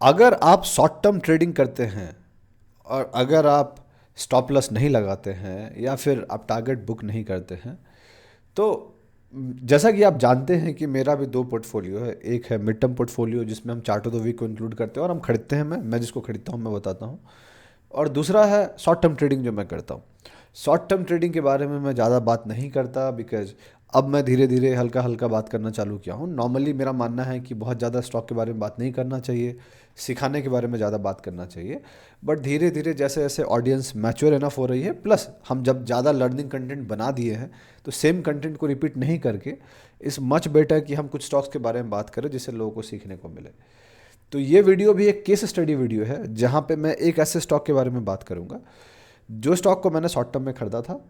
अगर आप short term trading करते हैं और अगर आप स्टॉप लॉस नहीं लगाते हैं या फिर आप टारगेट बुक नहीं करते हैं, तो जैसा कि आप जानते हैं कि मेरा भी दो पोर्टफोलियो है। एक है मिड टर्म पोर्टफोलियो जिसमें हम चार्ट ऑफ द वीक को इंक्लूड करते हैं और हम खरीदते हैं, मैं जिसको खरीदता हूँ मैं बताता हूँ। और दूसरा है शॉर्ट टर्म ट्रेडिंग जो मैं करता हूँ। शॉर्ट टर्म ट्रेडिंग के बारे में मैं ज़्यादा बात नहीं करता, बिकॉज अब मैं धीरे धीरे हल्का हल्का बात करना चालू किया हूँ। नॉर्मली मेरा मानना है कि बहुत ज़्यादा स्टॉक के बारे में बात नहीं करना चाहिए, सिखाने के बारे में ज़्यादा बात करना चाहिए। बट धीरे धीरे जैसे जैसे ऑडियंस मैच्योर इनफ हो रही है, प्लस हम जब ज़्यादा लर्निंग कंटेंट बना दिए हैं, तो सेम कंटेंट को रिपीट नहीं करके इस मच बेटर कि हम कुछ स्टॉक्स के बारे में बात करें जिससे लोगों को सीखने को मिले। तो ये वीडियो भी एक केस स्टडी वीडियो है जहाँ पे मैं एक ऐसे स्टॉक के बारे में बात करूँगा जो स्टॉक को मैंने शॉर्ट टर्म में खरीदा था।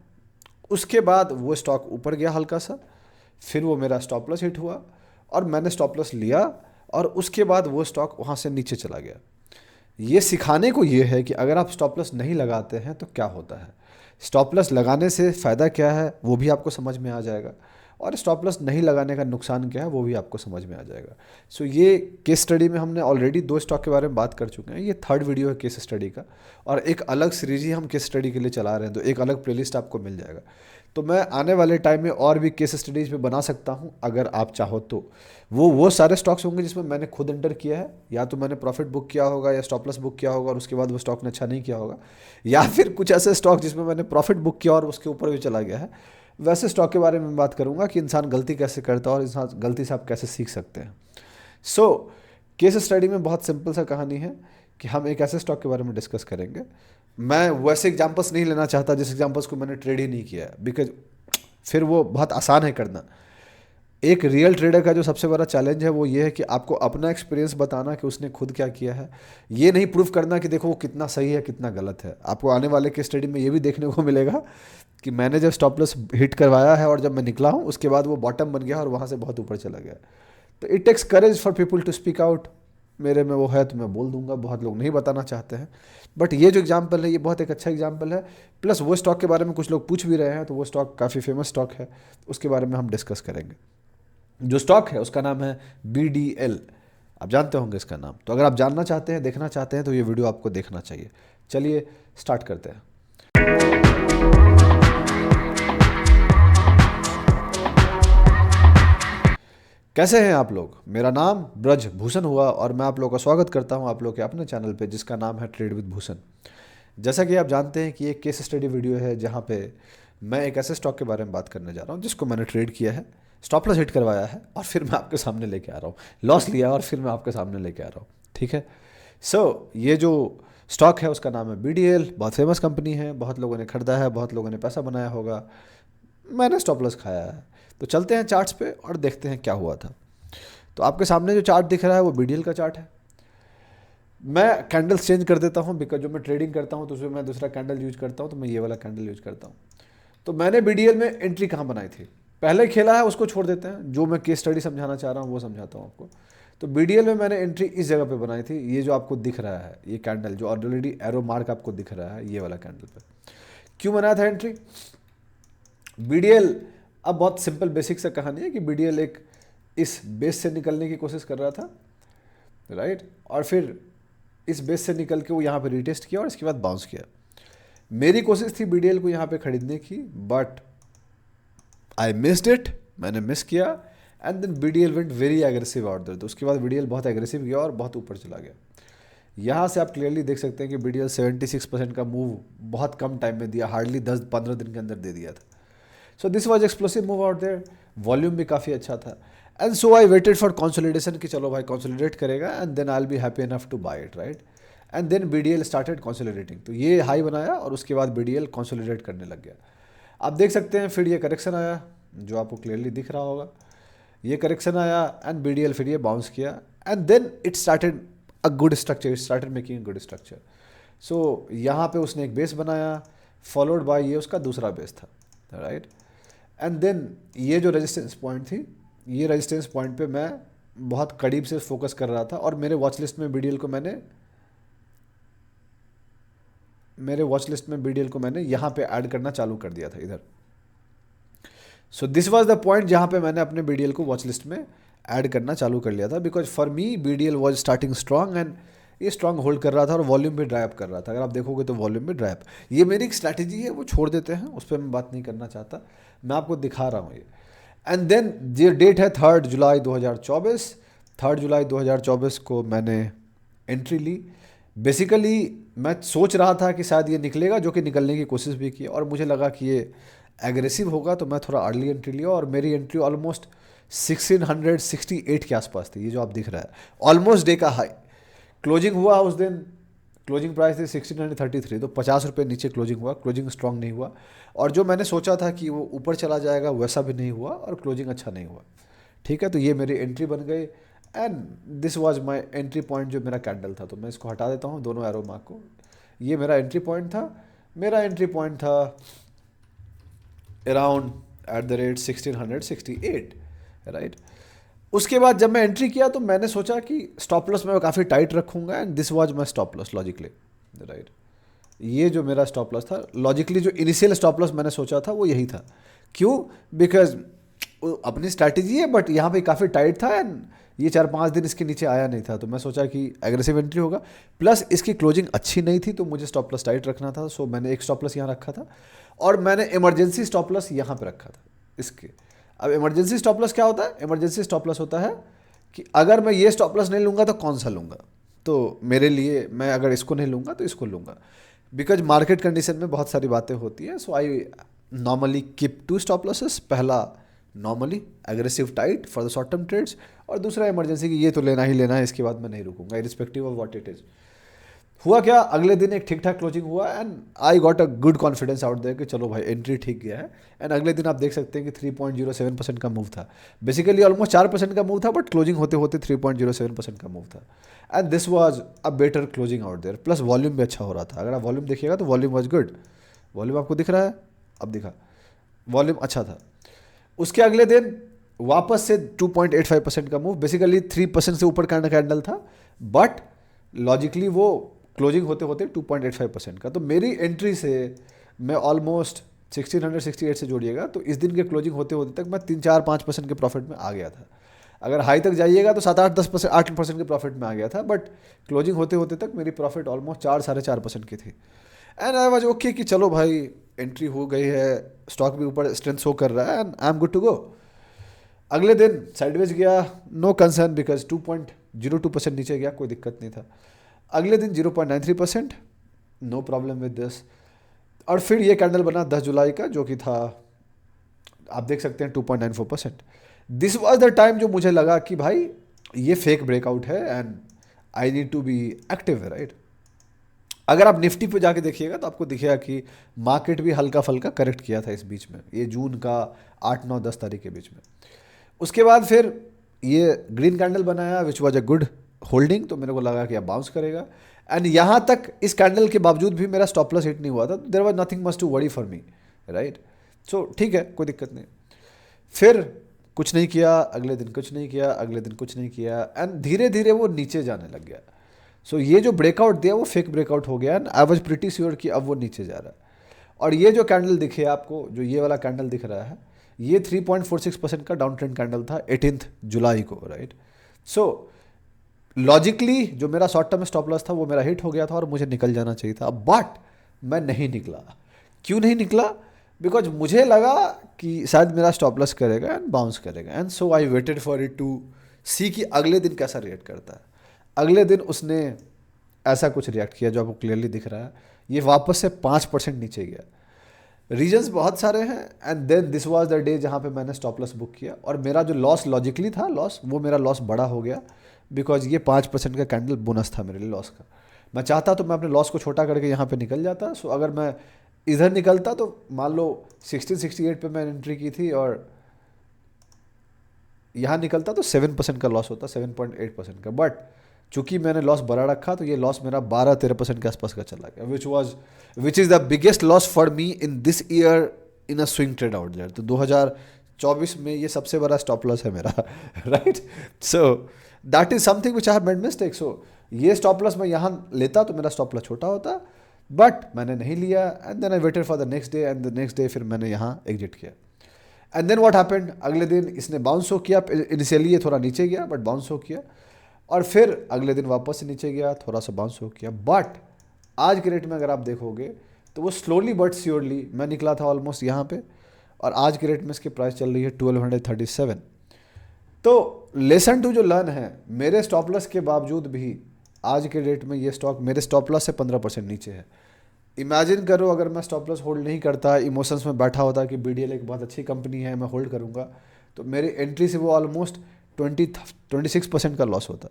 उसके बाद वो स्टॉक ऊपर गया हल्का सा, फिर वो मेरा स्टॉप लॉस हिट हुआ और मैंने स्टॉप लॉस लिया, और उसके बाद वो स्टॉक वहाँ से नीचे चला गया। ये सिखाने को ये है कि अगर आप स्टॉप लॉस नहीं लगाते हैं तो क्या होता है, स्टॉप लॉस लगाने से फ़ायदा क्या है वो भी आपको समझ में आ जाएगा, और स्टॉप लॉस नहीं लगाने का नुकसान क्या है वो भी आपको समझ में आ जाएगा। सो ये केस स्टडी में हमने ऑलरेडी दो स्टॉक के बारे में बात कर चुके हैं, ये थर्ड वीडियो है केस स्टडी का, और एक अलग सीरीज ही हम केस स्टडी के लिए चला रहे हैं, तो एक अलग प्लेलिस्ट आपको मिल जाएगा। तो मैं आने वाले टाइम में और भी केस स्टडीज पे बना सकता हूँ अगर आप चाहो तो। वो सारे स्टॉक्स होंगे जिसमें मैंने खुद एंटर किया है, या तो मैंने प्रॉफिट बुक किया होगा या स्टॉप लॉस बुक किया होगा और उसके बाद वो स्टॉक ने अच्छा नहीं किया होगा, या फिर कुछ ऐसे स्टॉक जिसमें मैंने प्रॉफिट बुक किया और उसके ऊपर भी चला गया है। वैसे स्टॉक के बारे में बात करूंगा कि इंसान गलती कैसे करता है और इंसान गलती से आप कैसे सीख सकते हैं। सो केस स्टडी में बहुत सिंपल सा कहानी है कि हम एक ऐसे स्टॉक के बारे में डिस्कस करेंगे। मैं वैसे एग्जांपल्स नहीं लेना चाहता जिस एग्जांपल्स को मैंने ट्रेड ही नहीं किया है, बिकॉज फिर वो बहुत आसान है करना। एक रियल ट्रेडर का जो सबसे बड़ा चैलेंज है वो ये है कि आपको अपना एक्सपीरियंस बताना कि उसने खुद क्या किया है, ये नहीं प्रूव करना कि देखो वो कितना सही है कितना गलत है। आपको आने वाले केस स्टडी में ये भी देखने को मिलेगा कि मैंने जब स्टॉप लॉस हिट करवाया है और जब मैं निकला हूँ उसके बाद वो बॉटम बन गया और वहाँ से बहुत ऊपर चला गया। तो it takes courage for people to speak out. मेरे में वो है तो मैं बोल दूंगा, बहुत लोग नहीं बताना चाहते हैं, बट ये जो एग्जांपल है ये बहुत एक अच्छा एग्जांपल है। प्लस वो स्टॉक के बारे में कुछ लोग पूछ भी रहे हैं, तो वो स्टॉक काफ़ी फेमस स्टॉक है, उसके बारे में हम डिस्कस करेंगे। जो स्टॉक है उसका नाम है BDL। आप जानते होंगे इसका नाम, तो अगर आप जानना चाहते हैं देखना चाहते हैं तो ये वीडियो आपको देखना चाहिए। चलिए स्टार्ट करते हैं। कैसे हैं आप लोग? मेरा नाम ब्रज भूषण हुआ और मैं आप लोगों का स्वागत करता हूं आप लोग के अपने चैनल पे जिसका नाम है ट्रेड विद भूषण। जैसा कि आप जानते हैं कि ये केस स्टडी वीडियो है जहां पे मैं एक ऐसे स्टॉक के बारे में बात करने जा रहा हूं जिसको मैंने ट्रेड किया है, स्टॉप लॉस हिट करवाया है और फिर मैं आपके सामने लेके आ रहा हूँ, लॉस लिया और फिर मैं आपके सामने लेके आ रहा हूँ। ठीक है। ये जो स्टॉक है उसका नाम है BDL। बहुत फेमस कंपनी है, बहुत लोगों ने खरीदा है, बहुत लोगों ने पैसा बनाया होगा, मैंने स्टॉप लॉस खाया है। तो चलते हैं चार्ट्स पे और देखते हैं क्या हुआ था। तो आपके सामने जो चार्ट दिख रहा है वो BDL का चार्ट है। मैं कैंडल्स चेंज कर देता हूँ बिकॉज जो मैं ट्रेडिंग करता हूँ तो उसमें मैं दूसरा कैंडल यूज करता हूँ, तो मैं ये वाला कैंडल यूज करता हूँ। तो मैंने BDL में एंट्री कहाँ बनाई थी, पहले खेला है उसको छोड़ देते हैं, जो मैं केस स्टडी समझाना चाह रहा हूँ वो समझाता हूँ आपको। तो BDL में मैंने एंट्री इस जगह पे बनाई थी, ये जो आपको दिख रहा है ये कैंडल जो ऑलरेडी एरो मार्क आपको दिख रहा है, ये वाला कैंडल पे क्यों बनाया था एंट्री। BDL अब बहुत सिंपल बेसिक सा कहानी है कि BDL एक इस बेस से निकलने की कोशिश कर रहा था, राइट, और फिर इस बेस से निकल के वो यहाँ पे रिटेस्ट किया और इसके बाद बाउंस किया। मेरी कोशिश थी BDL को यहाँ पे खरीदने की, बट आई मिस्ड इट, मैंने मिस किया। And then BDL went very aggressive out there, तो उसके बाद BDL बहुत एग्रेसिव गया और बहुत ऊपर चला गया। यहाँ से आप क्लियरली देख सकते हैं कि BDL 76% का मूव बहुत कम टाइम में दिया, हार्डली 10-15 दिन के अंदर दे दिया था। So this was explosive move out there, volume भी काफ़ी अच्छा था। And so I waited for consolidation कि चलो भाई कंसोलिडेट करेगा and then I will be happy enough to buy it, right. And then BDL started consolidating, तो ये हाई बनाया और उसके बाद BDL कंसोलिडेट करने लग गया। आप देख सकते हैं फिर ये करेक्शन आया जो आपको क्लियरली दिख रहा होगा, ये करेक्शन आया एंड BDL फिर ये बाउंस किया and then it started a good structure, it started making a good structure. So यहाँ पे उसने एक बेस बनाया, फॉलोड बाय ये उसका दूसरा बेस था, राइट। एंड देन ये जो रेजिस्टेंस पॉइंट थी, ये रेजिस्टेंस पॉइंट पे मैं बहुत करीब से फोकस कर रहा था और मेरे वॉच लिस्ट में BDL को मैंने यहाँ पे ऐड करना चालू कर दिया था इधर। So this was the point जहाँ पे मैंने अपने BDL को वॉच लिस्ट में ऐड करना चालू कर लिया था, because for me BDL was starting strong and ये स्ट्रांग होल्ड कर रहा था और वॉल्यूम भी ड्राई अप कर रहा था। अगर आप देखोगे तो वॉल्यूम भी ड्राई अप, ये मेरी एक स्ट्रैटेजी है, वो छोड़ देते हैं, उस पर मैं बात नहीं करना चाहता, मैं आपको दिखा रहा हूँ ये। एंड देन ये डेट है 3 जुलाई 2024। 3 जुलाई 2024 को मैंने एंट्री ली। बेसिकली मैं सोच रहा था कि शायद ये निकलेगा, जो कि निकलने की कोशिश भी की, और मुझे लगा कि ये एग्रेसिव होगा, तो मैं थोड़ा अर्ली एंट्री लिया और मेरी एंट्री ऑलमोस्ट 1668 के आसपास थी, ये जो आप दिख रहा है, ऑलमोस्ट डे का हाई। क्लोजिंग हुआ उस दिन, क्लोजिंग प्राइस थी 1633, तो 50 रुपये नीचे क्लोजिंग हुआ, क्लोजिंग स्ट्रांग नहीं हुआ, और जो मैंने सोचा था कि वो ऊपर चला जाएगा वैसा भी नहीं हुआ, और क्लोजिंग अच्छा नहीं हुआ। ठीक है, तो ये मेरी एंट्री बन गई, and this was my entry point, जो मेरा कैंडल था। तो मैं इसको हटा देता हूँ, दोनों एरो मार्क को। ये मेरा एंट्री पॉइंट था, मेरा एंट्री पॉइंट था around at the rate 1668, right. उसके बाद जब मैं एंट्री किया तो मैंने सोचा कि स्टॉप लॉस मैं काफ़ी टाइट रखूंगा, and this was my stop loss logically, right. ये जो मेरा स्टॉप लॉस था लॉजिकली, जो इनिशियल स्टॉप लॉस मैंने सोचा था वो यही था। क्यों? बिकॉज अपनी स्ट्रैटेजी है, बट यहाँ पे काफ़ी टाइट था, एंड ये 4-5 दिन इसके नीचे आया नहीं था, तो मैं सोचा कि एग्रेसिव एंट्री होगा, प्लस इसकी क्लोजिंग अच्छी नहीं थी, तो मुझे स्टॉप लॉस टाइट रखना था। सो मैंने एक स्टॉप लॉस यहाँ रखा था, और मैंने इमरजेंसी स्टॉप लॉस यहाँ पे रखा था इसके। अब इमरजेंसी स्टॉप लॉस क्या होता है? इमरजेंसी स्टॉप लॉस होता है कि अगर मैं ये स्टॉप लॉस नहीं लूँगा तो कौन सा लूँगा, तो मेरे लिए मैं अगर इसको नहीं लूँगा तो इसको लूँगा, बिकॉज मार्केट कंडीशन में बहुत सारी बातें होती हैं। So I normally keep 2 stop losses, पहला normally aggressive tight for the short term trades, और दूसरा इमरजेंसी की ये तो लेना ही लेना है, इसके बाद मैं नहीं रुकूंगा irrespective of what it is. हुआ क्या, अगले दिन एक ठीक ठाक क्लोजिंग हुआ, and I got a good confidence out there कि चलो भाई एंट्री ठीक गया है। एंड अगले दिन आप देख सकते हैं कि 3.07% का मूव था, बेसिकली ऑलमोस्ट 4% का मूव था, बट क्लोजिंग होते होते 3.07% का मूव था, and this was a better closing out there, plus volume भी अच्छा हो रहा था। अगर आप वॉल्यूम देखिएगा तो वॉल्यूम वाज गुड, वॉल्यूम आपको दिख रहा है, अब दिखा, वॉल्यूम अच्छा था। उसके अगले दिन वापस से 2.85% का मूव, बेसिकली 3% से ऊपर का कैंडल था, बट लॉजिकली वो क्लोजिंग होते होते 2.85% का। तो मेरी एंट्री से मैं ऑलमोस्ट 1668 से जोड़िएगा तो इस दिन के क्लोजिंग होते होते तक मैं 3-4-5% के प्रॉफिट में आ गया था। अगर हाई तक जाइएगा तो 7-8-10%, 8% के प्रॉफिट में आ गया था, बट क्लोजिंग होते होते तक मेरी प्रॉफिट ऑलमोस्ट 4-4.5% की थी। एंड आई वाज ओके कि चलो भाई एंट्री हो गई है, स्टॉक भी ऊपर स्ट्रेंथ शो कर रहा है, and I am good to go. अगले दिन साइडवेज गया, नो कंसर्न, बिकॉज 2.02% नीचे गया, कोई दिक्कत नहीं था। अगले दिन 0.93%, नो प्रॉब्लम विद दिस। और फिर ये कैंडल बना 10 जुलाई का, जो कि था, आप देख सकते हैं, 2.94%। दिस वाज द टाइम जो मुझे लगा कि भाई ये फेक ब्रेकआउट है, and I need to be active, right. अगर आप निफ्टी पे जाके देखिएगा तो आपको दिखेगा कि मार्केट भी हल्का फल्का करेक्ट किया था इस बीच में, ये जून का 8-9-10 तारीख के बीच में। उसके बाद फिर ये ग्रीन कैंडल बनाया, which was a good holding, तो मेरे को लगा कि अब बाउंस करेगा, एंड यहाँ तक इस कैंडल के बावजूद भी मेरा स्टॉप लॉस हिट नहीं हुआ था, there was nothing much to worry for me, right. So ठीक है, कोई दिक्कत नहीं। फिर कुछ नहीं किया, अगले दिन कुछ नहीं किया, अगले दिन कुछ नहीं किया, एंड धीरे धीरे वो नीचे जाने लग गया। सो ये जो ब्रेकआउट दिया वो फेक ब्रेकआउट हो गया, and I was pretty sure कि अब वो नीचे जा रहा है। और ये जो कैंडल दिखे आपको, जो ये वाला कैंडल दिख रहा है, ये 3.46% का डाउन ट्रेंड कैंडल था 18 जुलाई को, राइट। सो लॉजिकली जो मेरा शॉर्ट टर्म स्टॉप लॉस था वो मेरा हिट हो गया था और मुझे निकल जाना चाहिए था, बट मैं नहीं निकला। क्यों नहीं निकला? बिकॉज मुझे लगा कि शायद मेरा स्टॉप लॉस करेगा एंड बाउंस करेगा, and so I waited for it to see कि अगले दिन कैसा रिएक्ट करता है। अगले दिन उसने ऐसा कुछ रिएक्ट किया जो आपको क्लियरली दिख रहा है, ये वापस से 5% नीचे गया। रीजंस बहुत सारे हैं, and then this was the day जहाँ पे मैंने स्टॉप लॉस बुक किया, और मेरा जो लॉस लॉजिकली था लॉस, वो मेरा लॉस बड़ा हो गया, बिकॉज ये 5% का कैंडल बोनस था मेरे लिए लॉस का। मैं चाहता तो मैं अपने लॉस को छोटा करके यहाँ पे निकल जाता। सो अगर मैं इधर निकलता तो मान लो 1668 पे मैं एंट्री की थी, और यहाँ निकलता तो 7% का लॉस होता, 7.8% का, बट चूंकि मैंने लॉस बड़ा रखा तो ये लॉस मेरा 12-13% के आसपास का चला गया, which is the biggest loss for me in this year in a swing trade out there. तो 2024 में ये सबसे बड़ा स्टॉप लॉस है मेरा, right. So that is something which I have made mistake. So ये स्टॉप लॉस मैं यहाँ लेता तो मेरा स्टॉप लॉस छोटा होता, बट मैंने नहीं लिया, and then I waited for the next day, and the next day फिर मैंने यहाँ एग्जिट किया। एंड देन व्हाट हैपेंड, अगले दिन इसने बाउंस हो किया, इनिशियली ये थोड़ा नीचे गया बट बाउंस हो किया, और फिर अगले दिन वापस से नीचे गया, थोड़ा सा बाउंस हो किया। बट आज के रेट में अगर आप देखोगे तो वो स्लोली बट श्योरली, मैं निकला था ऑलमोस्ट यहाँ पे, और आज के रेट में इसकी प्राइस चल रही है 1237। तो लेसन टू जो लर्न है, मेरे स्टॉप लॉस के बावजूद भी आज के रेट में ये स्टॉक मेरे स्टॉप लॉस से 15% नीचे है। इमेजिन करो अगर मैं स्टॉप लॉस होल्ड नहीं करता, इमोशंस में बैठा होता कि BDL एक बहुत अच्छी कंपनी है, मैं होल्ड करूंगा, तो मेरी एंट्री से वो ऑलमोस्ट 26% का लॉस होता,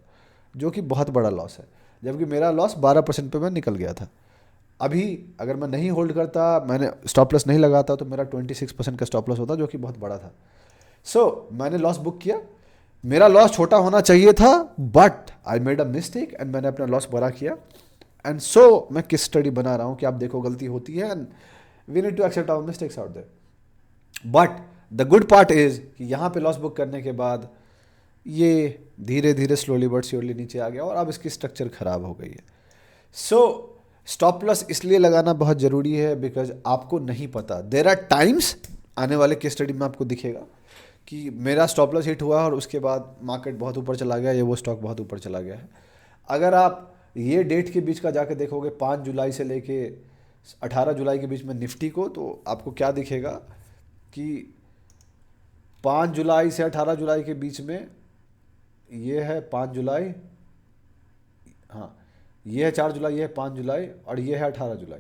जो कि बहुत बड़ा लॉस है। जबकि मेरा लॉस 12% पे मैं निकल गया था। अभी अगर मैं नहीं होल्ड करता, मैंने स्टॉप लॉस नहीं लगाता, तो मेरा 26% का स्टॉप लॉस होता, जो कि बहुत बड़ा था। सो मैंने लॉस बुक किया, मेरा लॉस छोटा होना चाहिए था, but I made a mistake and मैंने अपना लॉस बड़ा किया। एंड सो मैं किस स्टडी बना रहा हूँ कि आप देखो गलती होती है and we need to accept our mistakes out there. But the good part is कि यहाँ पे लॉस बुक करने के बाद ये धीरे धीरे स्लोली बट श्योरली नीचे आ गया और अब इसकी स्ट्रक्चर खराब हो गई है। सो स्टॉप लॉस इसलिए लगाना बहुत ज़रूरी है बिकॉज आपको नहीं पता, देयर आर टाइम्स, आने वाले केस स्टडी में आपको दिखेगा कि मेरा स्टॉप लॉस हिट हुआ और उसके बाद मार्केट बहुत ऊपर चला गया, या वो स्टॉक बहुत ऊपर चला गया है। अगर आप ये डेट के बीच का जाके देखोगे 5 जुलाई से लेके 18 जुलाई के बीच में निफ्टी को, तो आपको क्या दिखेगा कि 5 जुलाई से 18 जुलाई के बीच में ये है 5 जुलाई, हाँ ये है 4 जुलाई, ये है 5 जुलाई और ये है 18 जुलाई,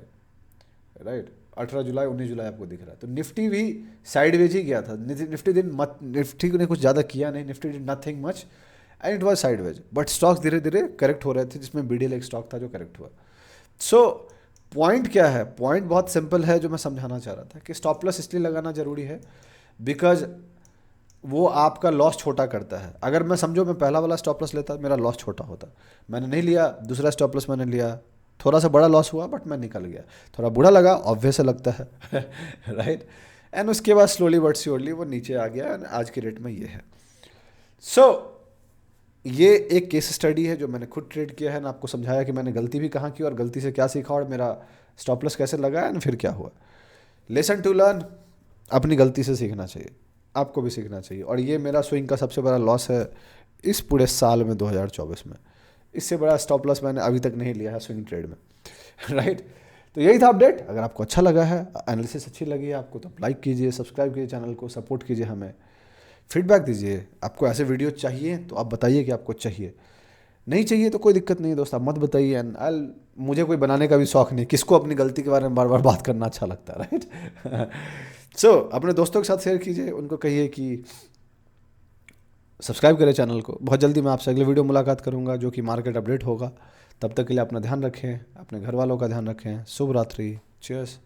राइट। 18 जुलाई 19 जुलाई आपको दिख रहा है। तो निफ्टी भी साइडवेज ही गया था। निफ्टी ने कुछ ज़्यादा किया नहीं, Nifty did nothing much and it was sideways, but stocks धीरे धीरे करेक्ट हो रहे थे, जिसमें BDL एक स्टॉक था जो करेक्ट हुआ। सो पॉइंट क्या है, पॉइंट बहुत सिंपल है जो मैं समझाना चाह रहा था कि स्टॉप लॉस इसलिए लगाना ज़रूरी है बिकॉज वो आपका लॉस छोटा करता है। अगर मैं समझो मैं पहला वाला स्टॉप लॉस लेता, मेरा लॉस छोटा होता, मैंने नहीं लिया, दूसरा स्टॉप लॉस मैंने लिया, थोड़ा सा बड़ा लॉस हुआ बट मैं निकल गया, थोड़ा बुरा लगा, ऑब्वियस लगता है राइट। एंड उसके बाद स्लोली बट श्योरली वो नीचे आ गया एंड आज के रेट में ये है। सो ये एक केस स्टडी है जो मैंने खुद ट्रेड किया है ना, आपको समझाया कि मैंने गलती भी कहाँ की और गलती से क्या सीखा और मेरा स्टॉप लॉस कैसे लगा एंड फिर क्या हुआ। लेसन टू लर्न, अपनी गलती से सीखना चाहिए, आपको भी सीखना चाहिए। और ये मेरा स्विंग का सबसे बड़ा लॉस है इस पूरे साल में 2024 में। इससे बड़ा स्टॉप लॉस मैंने अभी तक नहीं लिया है स्विंग ट्रेड में राइट। तो यही था अपडेट। अगर आपको अच्छा लगा है, एनालिसिस अच्छी लगी है आपको, तो लाइक कीजिए, सब्सक्राइब कीजिए चैनल को, सपोर्ट कीजिए, हमें फीडबैक दीजिए। आपको ऐसे वीडियो चाहिए तो आप बताइए कि आपको चाहिए, नहीं चाहिए तो कोई दिक्कत नहीं है दोस्त, आप मत बताइए। एंड मुझे कोई बनाने का भी शौक नहीं, किसको अपनी गलती के बारे में बार बार बात करना अच्छा लगता है राइट। सो अपने दोस्तों के साथ शेयर कीजिए, उनको कहिए कि सब्सक्राइब करें चैनल को। बहुत जल्दी मैं आपसे अगले वीडियो मुलाकात करूंगा जो कि मार्केट अपडेट होगा। तब तक के लिए अपना ध्यान रखें, अपने घर वालों का ध्यान रखें। शुभ रात्रि, चीयर्स।